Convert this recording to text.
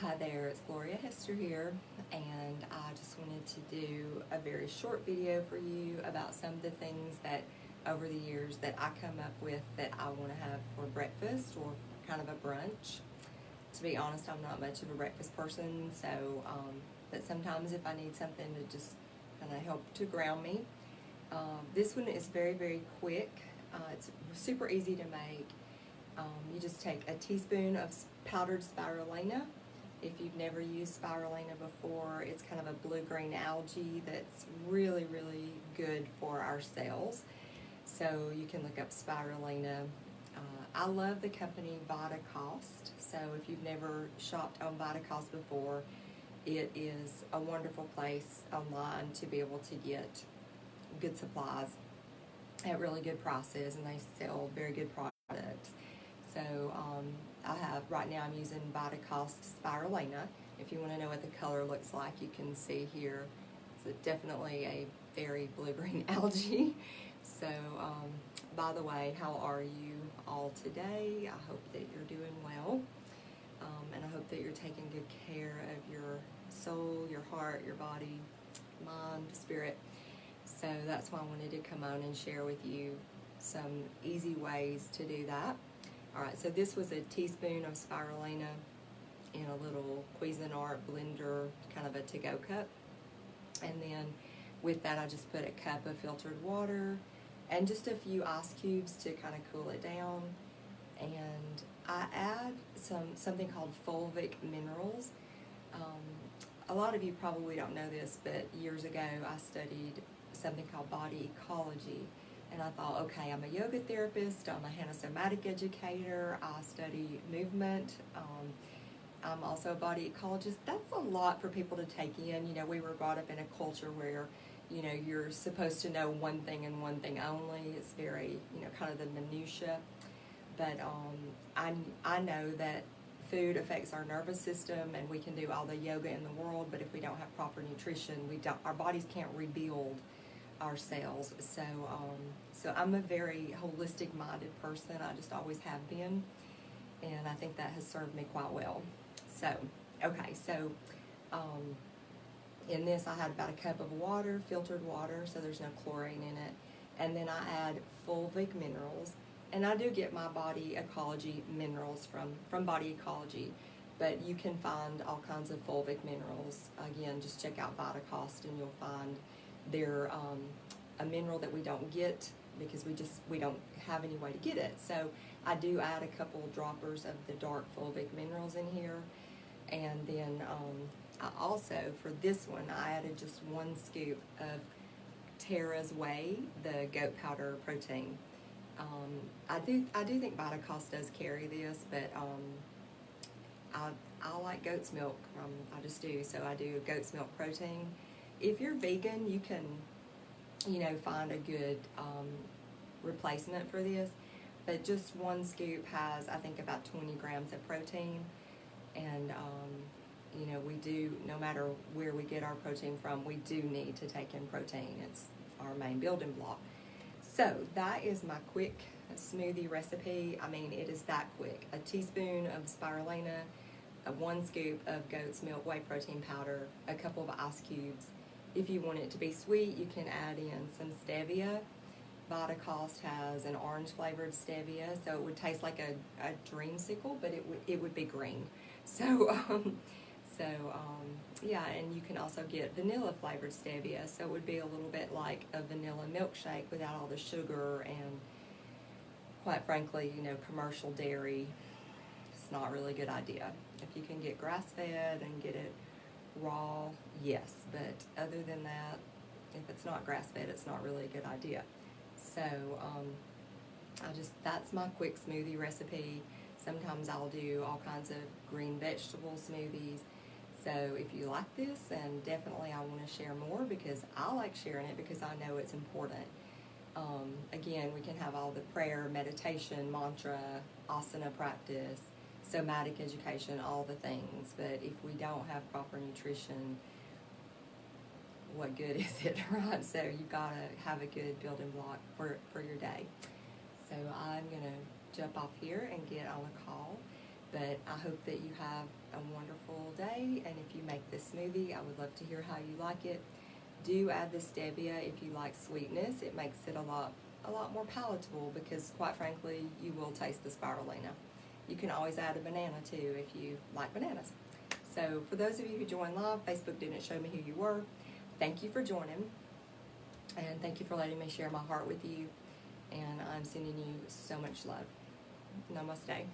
Hi there, it's Gloria Hester here, and I just wanted to do a very short video for you about some of the things that over the years that I come up with that I want to have for breakfast or kind of a brunch. To be honest, I'm not much of a breakfast person, so but sometimes if I need something to just kind of help to ground me. This one is very, very quick. It's super easy to make. You just take a teaspoon of powdered spirulina. If you've never used spirulina before, it's kind of a blue-green algae that's really, really good for our cells. So you can look up spirulina. I love the company Vitacost. So if you've never shopped on Vitacost before, it is a wonderful place online to be able to get good supplies at really good prices, and they sell very good products. So I have, right now I'm using Vitacost Spirulina. If you want to know what the color looks like, you can see here. It's definitely a very blue-green algae. So by the way, how are you all today? I hope that you're doing well. And I hope that you're taking good care of your soul, your heart, your body, mind, spirit. So that's why I wanted to come on and share with you some easy ways to do that. Alright, so this was a teaspoon of spirulina in a little Cuisinart blender, kind of a to-go cup. And then with that I just put a cup of filtered water and just a few ice cubes to kind of cool it down. And I add something called fulvic minerals. A lot of you probably don't know this, but years ago I studied something called body ecology. And I thought, okay, I'm a yoga therapist, I'm a Somatic educator, I study movement, I'm also a body ecologist. That's a lot for people to take in. You know, we were brought up in a culture where, you know, you're supposed to know one thing and one thing only. It's very, you know, kind of the minutia. But I know that food affects our nervous system, and we can do all the yoga in the world, but if we don't have proper nutrition, our bodies can't rebuild our cells. So I'm a very holistic minded person. I just always have been, and I think that has served me quite well. So okay, so in this I had about a cup of water, filtered water, so there's no chlorine in it, and then I add fulvic minerals, and I do get my body ecology minerals from Body Ecology, but you can find all kinds of fulvic minerals. Again, just check out Vitacost and you'll find they're a mineral that we don't get because we don't have any way to get it. So I do add a couple droppers of the dark fulvic minerals in here. And then I also, for this one, I added just 1 scoop of Tara's Whey, the goat powder protein. I do think Vitacost does carry this, but I like goat's milk. I just do. So I do goat's milk protein. If you're vegan, you can, you know, find a good replacement for this, but just 1 scoop has, I think, about 20 grams of protein. And you know, we do, no matter where we get our protein from, we do need to take in protein. It's our main building block. So that is my quick smoothie recipe. I mean, it is that quick. A teaspoon of spirulina, 1 scoop of goat's milk whey protein powder, a couple of ice cubes. If you want it to be sweet, you can add in some stevia. Vitacost has an orange flavored stevia, so it would taste like a dreamsicle, but it would be green. So yeah, and you can also get vanilla flavored stevia, so it would be a little bit like a vanilla milkshake without all the sugar and, quite frankly, you know, commercial dairy. It's not really a good idea. If you can get grass-fed and get it raw, yes, but other than that, if it's not grass-fed, it's not really a good idea. So that's my quick smoothie recipe. Sometimes I'll do all kinds of green vegetable smoothies. So if you like this, and definitely I want to share more because I like sharing it because I know it's important. Again, we can have all the prayer, meditation, mantra, asana practice, somatic education, all the things, but if we don't have proper nutrition, what good is it, right? So you've got to have a good building block for your day. So I'm going to jump off here and get on a call. But I hope that you have a wonderful day, and if you make this smoothie, I would love to hear how you like it. Do add the stevia if you like sweetness. It makes it a lot more palatable, because quite frankly, you will taste the spirulina. You can always add a banana too if you like bananas. So for those of you who joined live, Facebook didn't show me who you were. Thank you for joining, and thank you for letting me share my heart with you, and I'm sending you so much love. Namaste.